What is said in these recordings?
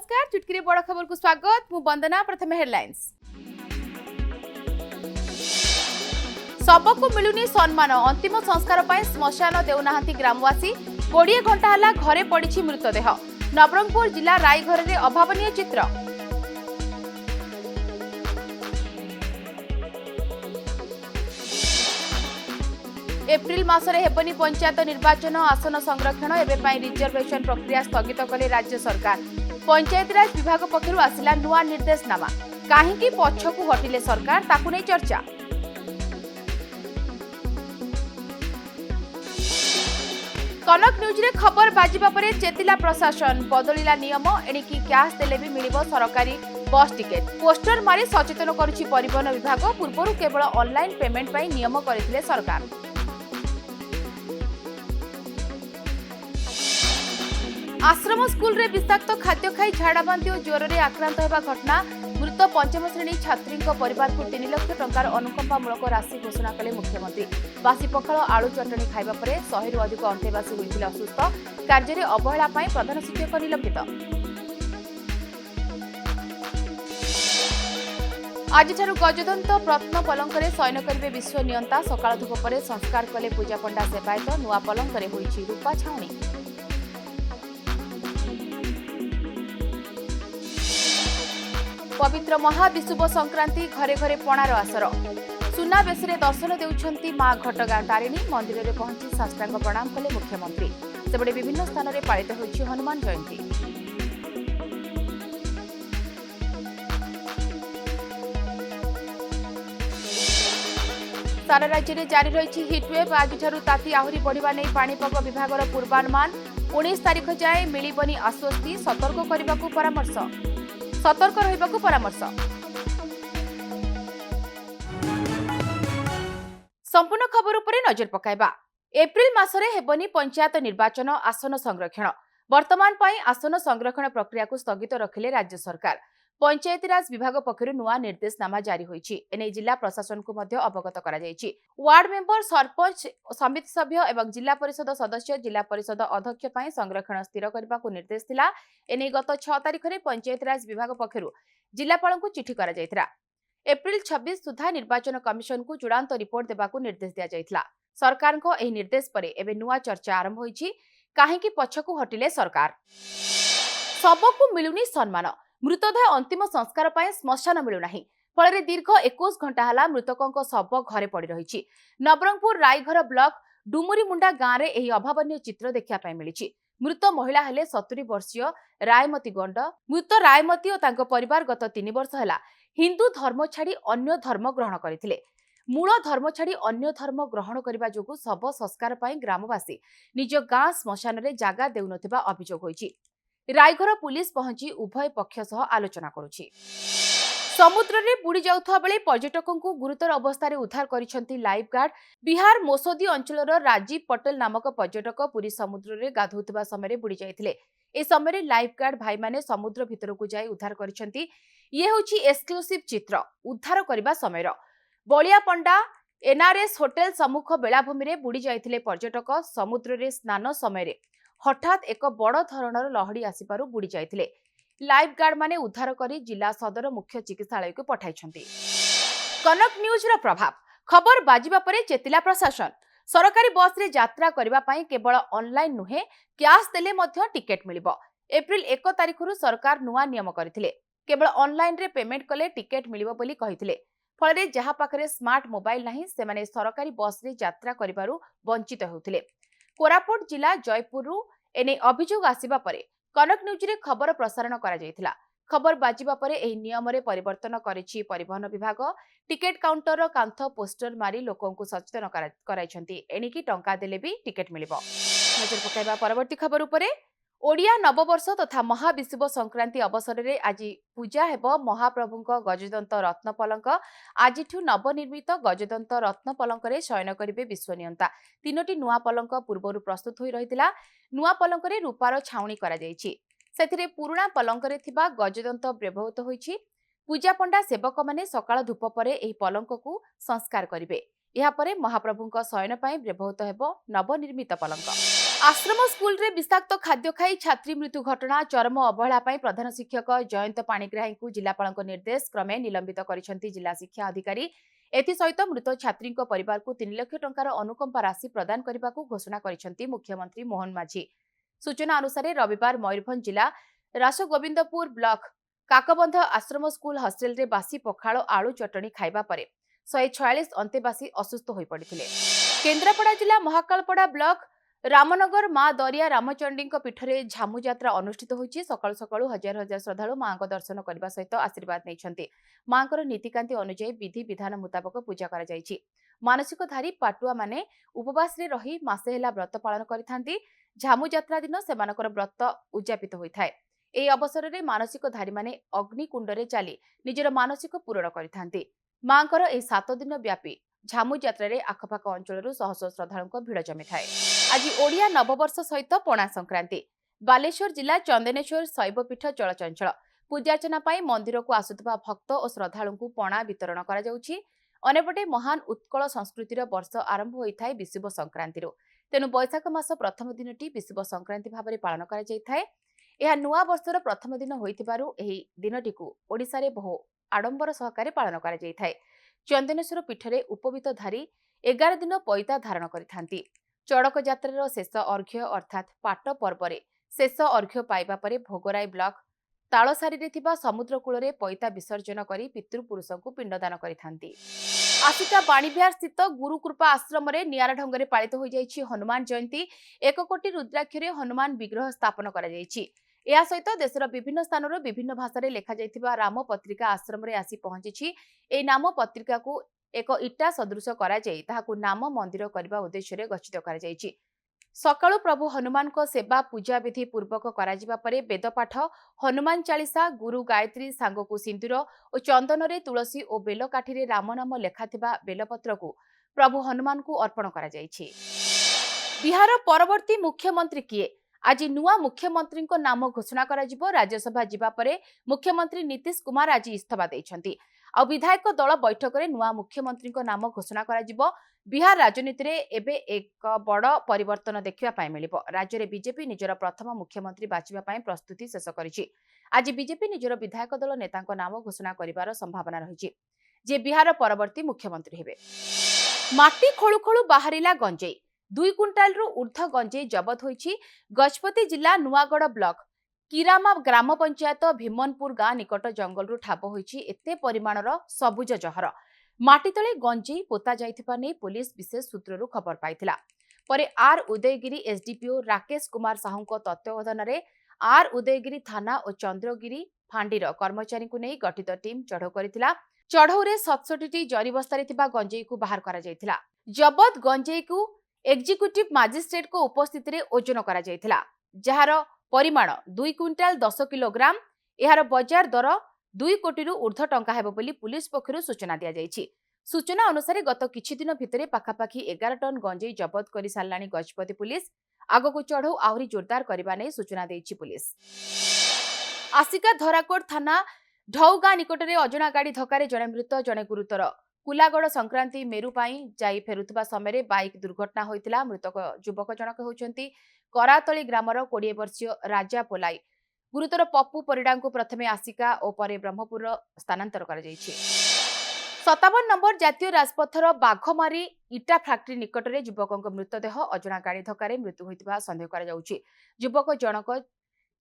नमस्कार चुटकी बड़ खबर को स्वागत मु वंदना प्रथम हेडलाइंस सबको मिलुनी सम्मान अंतिम संस्कार पर श्मशान देउना ग्रामवासी 20 घंटा हला घरे पड़ी मृतदेह नवरंगपुर जिला रायघर रे अभावनीय चित्र एप्रिल मासरे हेबनी पंचायत निर्वाचन आसन संरक्षण एवं रिजर्वेशन प्रक्रिया स्थगित कले राज्य सरकार पंचायतराज विभाग पक्षरु आसिला नुआ निर्देशनामा काहेकि पछकु हटिले सरकार ताकु नै चर्चा कनक न्यूज रे खबर बाजिबा परे चेतिला प्रशासन बदलिला नियम एणिकी कैश देले भी मिलिबो सरकारी बस टिकेट पोस्टर मारी सचेतन करुछि परिवहन विभाग पूर्वरु केवल ऑनलाइन पेमेंट पई नियम करिथिले सरकार आश्रम स्कूल रे विषाक्त खाद्य खाई झाड़ा बांती और ज्वर रे आक्रांत होगा घटना मृत पंचम श्रेणी छात्री परिवार को 3 लाख टंकार अनुकंपामूलक राशि घोषणा कले मुख्यमंत्री बासी पखाल आलू चटणी खाइबा परे 100 रु अधिक अंतेवासी होइथिले असुस्थ कार्य रे अवहेला पई प्रधान शिक्षक निलंबित आज गजदंत रत्न पलंकरे शयन करिवे विश्व नियंता सकाळ धूप परे संस्कार कले पूजा पंडा सेवायत नुआ पलंकरे होइछि रूपा छाउणी पवित्र महाविषुव संक्रांति घरे घरे पणार आसर सुना बेसरे दर्शन देउछंती मां घटगां तारिणी मंदिर में पहुंची साष्टांग प्रणाम कले मुख्यमंत्री सेबडे विभिन्न स्थान में पालित होइछि हनुमान जयंती सारा राज्य में जारी रही हिटवेव आज ताती आहरी बढ़िबा नै पाणीपाग विभाग पूर्वानुमान 19 तारिख जाए मिलिबनी आश्वस्ति सतर्क करने परामर्श सतर्क रहिबाकू परामर्श संपूर्ण खबर उपरे नजर पकाइबा एप्रिल मासरे हेबनी पंचायत निर्वाचन आसन संरक्षण वर्तमान पई आसन संरक्षण प्रक्रिया को स्थगित रखिले राज्य सरकार पंचायतीराज विभाग पक्षरु नुआ निर्देशनामा जारी होईछि एने जिला प्रशासन को मध्य अवगत करा जाईछि वार्ड मेंबर सरपंच समिति सभ्य एवं जिला परिषद सदस्य जिला परिषद अध्यक्ष पई संरक्षण स्थिर करबा को निर्देश थिला एने गत 6 तारिख रे पंचायतीराज विभाग पक्षरु जिलापाल को चिठी करा जायतिरा एप्रिल 26 सुधा निर्वाचन कमिशन को चूड़ांत रिपोर्ट देबा को निर्देश दिया जायतिला सरकार को एही निर्देश परे एबे नुआ चर्चा आरंभ होईछि काहेकि पछकु हटिले सरकार सबको मिलुनी सम्मान मृतदेह अंतिम संस्कार पर श्मशान मिलूना फल दीर्घ 21 घंटा हला मृतकों शव घरे पड़ी रही नवरंगपुर रायघर ब्लॉक डुमुरीमुंडा गाँव में यह अभावनीय चित्र देखा मिली मृत महिला हेले 70 वर्षीय रायमती गंड मृत रायमती और परिवार गत 3 वर्ष है हिंदू धर्म छाड़ी अन्य धर्म ग्रहण करते मूल धर्म छाड़ी अन्य धर्म ग्रहण करने जोगु शव संस्कार पर ग्रामवासी निज गाँ श्मशान में जगह देउनथिबा अभियोग होईछि रायघर पुलिस पहुंची उभय पक्ष सह आलोचना करुछि समुद्र रे बुड़ी जाउथवा बेले पर्यटकों को गुरुतर अवस्था रे उद्धार करिसेंती लाइफ गार्ड बिहार मोसोदी अंचलर राजीव पटेल नामक पर्यटक पुरी समुद्र रे गाधुथवा समय बुड़ी जाइथिले ए समय लाइफ गार्ड भाई माने समुद्र भितर को जाई उद्धार करिसेंती ये होछि एक्सक्लूसिव चित्र उद्धार करबा समय बलिया पंडा एनआरएस होटल सम्मुख बेलाभूमि रे बुड़ी जाइथिले पर्यटक समुद्र रे स्नान समय हठात एक बड़ धरणर लहड़ी आसिबारु बुड़ी जाइथिले लाइफ गार्ड माने उद्धार करी जिला सदर मुख्य चिकित्सालय को पठाइछंती कनक न्यूज रो प्रभाव खबर बाजिबा परे चेतिला प्रशासन सरकारी बस रे यात्रा करबा पई केवल ऑनलाइन नुहे कैश देले मध्य टिकेट मिलिबो एप्रिल 1 तारिख रु सरकार नुआ नियम करथिले केवल ऑनलाइन रे पेमेंट कले टिकेट मिलिबो बोली कहिथिले फल रे जहा पाखरे स्मार्ट मोबाइल नाही से माने सरकारी बस रे यात्रा करिबारु वंचित होउथिले कोरापुट जिला जयपुर एने अभियोग आसिबा परे कनक न्यूज रे खबर प्रसारण करा जायतिला खबर बाजिबा परे एही नियम रे परिवर्तन करिछि परिवहन विभाग टिकेट काउंटर रो कांथ पोस्टर मारी लोकों को सचेतन कराइछंती एनिकी टंका देले भी टिकेट मिलिबो नजर पकाइबा परवर्ती खबर उपरे ओडिया नववर्ष तथा महाविषुव संक्रांति अवसर में आज पूजा हेब महाप्रभुंक गजदंत रत्न पलंक आज नवनिर्मित गजदंत रत्न पलंक शयन करिवे विश्वनियंता 3टी नुआ पलंक पूर्व प्रस्तुत हो रही नुआ पलंक रूपार छाउणी करा जायछि सेथिरे पुराणा पलंक थिबा गजदंत व्यवहृत होईछि पूजा पंडा सेवक माने सकाळ धूप परे एही पलंक को संस्कार करिवे यापरे महाप्रभुଙ୍କ शयन ପାଇଁ ବ୍ୟବହୃତ ହେବ ନବନିର୍ମିତ ପଲଙ୍କ। आश्रम स्कूल विषाक्त खाद्य खाई छात्री मृत्यु घटना चरम अवहेला ପାଇଁ प्रधान शिक्षक जयंत पाणिग्राही को जिलापाल निर्देश क्रमे निलंबित करिसेंती जिला शिक्षा अधिकारी। एसत मृत छात्री परिवार को 3 लाख टंकार अनुकंपा राशि प्रदान करने को घोषणा करिसेंती मुख्यमंत्री मोहन माझी। सूचना अनुसार रविवार मयूरभंज जिला रासगोविंदपुर ब्लॉक काकबंध आश्रम स्कूल हॉस्टेल रे बासी पखाଳ आलू चटणी खाइबा परे 146 अंतेवासी असुस्थ होई पड़िथिले। केन्द्रापड़ा जिला महाकालपड़ा ब्लॉक रामनगर मां दरिया रामचंडी पीठरे झामु यात्रा अनुष्ठित होईछि। सकाळु सकाळु हजार हजार श्रद्धालु मां दर्शन करने सहित आशीर्वाद नहीं मांकर नीतिकांति अनुଯାयी विधि विधान मुताबक पूजा करा जायछि। मानसिकधारी पाटुआ माने उपवास रे रही मासे हेला व्रत पालन करिथांती। झामु यात्रा दिन सेमानकर व्रत उद्यापित होइथाय। एही अवसर रे मानसिकधारी माने अग्निकुंड चली निजर मानसिक पूरण करिथांती। मांकर एही 7 दिन व्यापी झामु यात्रा रे आखपाख अंचलरू शह शह श्रद्धालुंक भिड़ जमी थाए। आज ओडिया नववर्ष सहित पणा संक्रांति। बालेश्वर जिला चंदनेश्वर शैवपीठ चलचंचल। पूजार्चना पाई मंदिर को आसुथिबा भक्त और श्रद्धालुंकु पणा वितरण करा जाउछि। अनेपटे महान उत्कल संस्कृतिर वर्ष आरंभ होइथाय विषुव संक्रांतिरु। तेनु बैशाख मास प्रथम दिनटी विषुव संक्रांति भाबरे पालन करा जाइथाय। यह नुआ वर्षर प्रथम दिन होइथिबारु एही दिनटीकु ओडिसा रे बहु आडंबर सहकारे पालन करा जाइथाय। चंदनेश्वर पीठरे उपवीतधारी 11 दिन पैता धारण करिथांती। चड़क यात्रार शेष अर्घ्य अर्थात पाट पर्व शेष अर्घ्य पाइबा परे भोगराई ब्लॉक तालसारी थिबा समुद्र कूल पैता विसर्जन करी पितृपुरुषଙ୍କୁ पिंडदान करिथांती। आसिका बाणीविहार स्थित गुरुकृपा आश्रम रे नियारा ढंगरे पालित हो जाइछि हनुमान जयंती। 1 कोटी रुद्राक्षरे हनुमान विग्रह स्थापन करा जाइछि। या सहित देशर विभिन्न स्थानर विभिन्न भाषा रे लेखा जाइथिबा राम पत्रिका आश्रम रे आसी पहुंची। ए नाम पत्रिका को एक इटा सदृश करा जाई ताहाकु नाम मंदिर करबा उद्देश्य रे गच्छित करा जाइछि। सकाळु प्रभु हनुमान को सेवा पूजा विधि पूर्वक करा जिबा परे वेदपाठ हनुमान चालीसा गुरु गायत्री सांगकु सिंदूर और चंदन रे तुलसी और बेलकाठी रे राम नाम लेखाथिबा बेलपत्र को प्रभु हनुमान को अर्पण करा जाइछि। बिहार परवर्ती मुख्यमंत्री किए? आज नुआ मुख्यमंत्री को नाम घोषणा करा जिवो। राज्यसभा जिबा परे मुख्यमंत्री नीतीश कुमार आज इस्तीफा दैछंती। आ विधायक दल बैठक रे नुआ मुख्यमंत्री को नाम घोषणा करा जिवो। बिहार राजनीति रे एबे एक बड़ परिवर्तन देखिबा पाई मिलिबो। राज्य रे बीजेपी निजर प्रथम मुख्यमंत्री बाछिबा पाई प्रस्तुति शेष करिछि। आज बीजेपी निजर विधायक दल नेतांको नाम घोषणा करिवार संभावना रहिछि जे बिहार परवर्ती मुख्यमंत्री हेबे। माटी खोळु खोळु बाहरिला गंजेई। 2 क्विंटाल रु ऊर्ध्व गंजेई जबत होईछि। गजपति जिला नुआगढ़ ब्लॉक किरामा ग्राम पंचायत भीमनपुर गाँ निकट जंगल ठाब होईछि एते परिमाणर सबुज जहर। माटी तले गंजेई पोता जाइथिबा नै पुलिस विशेष सूत्ररु खबर पाइथिला। परे आर उदयगिरी एसडीपीओ राकेश कुमार साहुंको तत्वावधान रे आर उदयगिरी थाना और चंद्रगिरी फांडीर कर्मचारी को नै गठित टीम चढ़ऊ करिथिला। चढ़ऊ रे 67टी जरी बस्तारे थिबा गंजेई को बाहर करा जाइथिला। जबत गंजेई को एग्जीक्यूटिव मजिस्ट्रेट को उपस्थिति रे ओजन करा जाइथिला जहार परिमाण 2 क्विंटाल 10 किलोग्राम। एहार बाजार दर 2 कोटी रु ऊर्ध्व टंका हेबो बोली पुलिस पक्षरु सूचना दिया जाइछि। सूचना अनुसार गत किछि दिन भितरे पाखापाखी 11 टन गंजेई जबत करि सारलाणी गजपति पुलिस। आगको चढ़ऊ आहुरी जोरदार करबा नै सूचना देइछि पुलिस। आसिका धराकोट थाना ढौगाँ निकटरे अजणा गाड़ी धक्कारे जणे मृत जणे गुरुतर। कुलागढ़ संक्रांति मेरु पाई जाई फेरुथबा समय बाइक दुर्घटना होइतिला। मृतक युवक जनक होउछंती करातली ग्रामर 20 वर्षीय राजा पोलाई। गुरुतर पप्पू परिडा को प्रथमे आसिका और परे ब्रह्मपुर स्थानांतर करा जाइछि। 57 नंबर जातीय राजपथर बाघमारी इटा फैक्ट्री निकटरे युवकक मृतदेह अजणा गाड़ी धक्कारे मृत्यु होइतिबा संदेह करा जाउछि। युवक जनक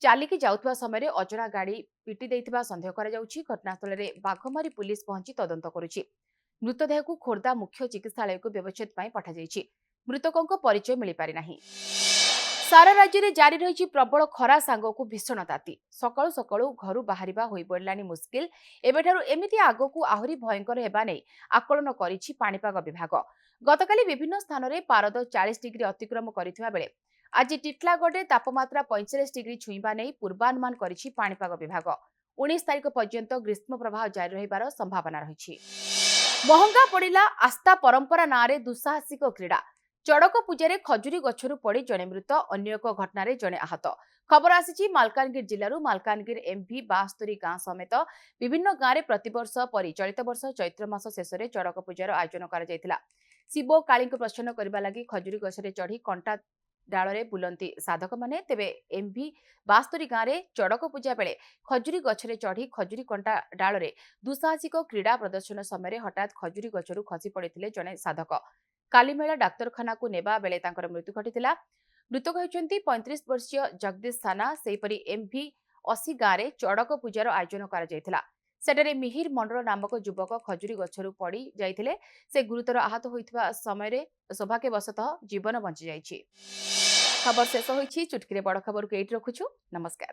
चालिकी जाउथबा समय अजणा गाड़ी पिटी देइतिबा संदेह करा जाउछि। घटनास्थल रे बाघमारी पुलिस पहुंची तदंत करुछि। मृतदेह को खोर्धा मुख्य चिकित्सालय को व्यवच्छेद पाई पठा जाइछि। मृतकों परिचय मिल पारि नाही। सारा राज्य में जारी रही प्रबल खरा सांग को भीषण ताती। सकाळु सकाळु घर बाहरिबा होई पड़लानी मुस्किल। एबेठारु एमिति आगकू आहुरी भयंकर हेबा नै आकलन करिछि पाणीपाग विभाग। गतकाली विभिन्न स्थान रे पारद 40 डिग्री अतिक्रम करिथिबा बेले आज टिटलागढ़ तापमात्रा 45 डिग्री छुईबा नै पूर्वानुमान करिछि पाणीपाग विभाग। 19 तारिख पर्यंत ग्रीष्म प्रवाह जारी रहिबार संभावना रहिछि। महंगा पड़िला आस्था परंपरा नारे दुस्साहसिक क्रीड़ा। चड़क पूजा खजुरी गछरु पड़ी जणे मृत अन्य एक घटना जणे आहत। खबर आसी मालकानगिरी जिलूर मालकानगिरी एमवी 72 गाँ समेत विभिन्न गाँव में प्रतिवर्ष परि चलित वर्ष चैत्र मास शेष में चड़क पूजार आयोजन करा जायतिला। ଶିବ କାଳୀଙ୍କୁ ପ୍ରସନ୍ନ କରିବା ଲାଗି ଖଜୁରୀ ଗଛରେ ଚଢ଼ି କଣ୍ଟା ଡାଳରେ ବୁଲନ୍ତି ସାଧକମାନେ। ତେବେ ଏମ୍ଭି 72 ଗାଁରେ ଚଡ଼କ ପୂଜା ବେଳେ ଖଜୁରୀ ଗଛରେ ଚଢ଼ି ଖଜୁରୀ କଣ୍ଟା ଡାଳରେ ଦୁଃସାହସିକ କ୍ରୀଡ଼ା ପ୍ରଦର୍ଶନ ସମୟରେ ହଠାତ୍ ଖଜୁରୀ ଗଛରୁ ଖସି ପଡ଼ିଥିଲେ ଜଣେ ସାଧକ। କାଲିମେଳା ଡାକ୍ତରଖାନାକୁ ନେବା ବେଳେ ତାଙ୍କର ମୃତ୍ୟୁ ଘଟିଥିଲା। ମୃତକ ହେଉଛନ୍ତି 35 ବର୍ଷୀୟ ଜଗଦୀଶ ସାନା। ସେହିପରି ଏମ୍ଭି 80 ଗାଁରେ ଚଡ଼କ ପୂଜାର ଆୟୋଜନ କରାଯାଇଥିଲା। ସେଠାରେ ମିହିର ମଣ୍ଡଳ ନାମକ ଯୁବକ ଖଜୁରୀ ଗଛରୁ ପଡ଼ି ଯାଇଥିଲେ। ସେ ଗୁରୁତର ଆହତ ହୋଇଥିବା ସମୟରେ ସୌଭାଗ୍ୟବଶତଃ ଜୀବନ ବଞ୍ଚିଯାଇଛି। ଖବର ଶେଷ ହୋଇଛି। ଚୁଟକିରେ ବଡ଼ ଖବରକୁ ଏଇଠି ରଖୁଛୁ। ନମସ୍କାର।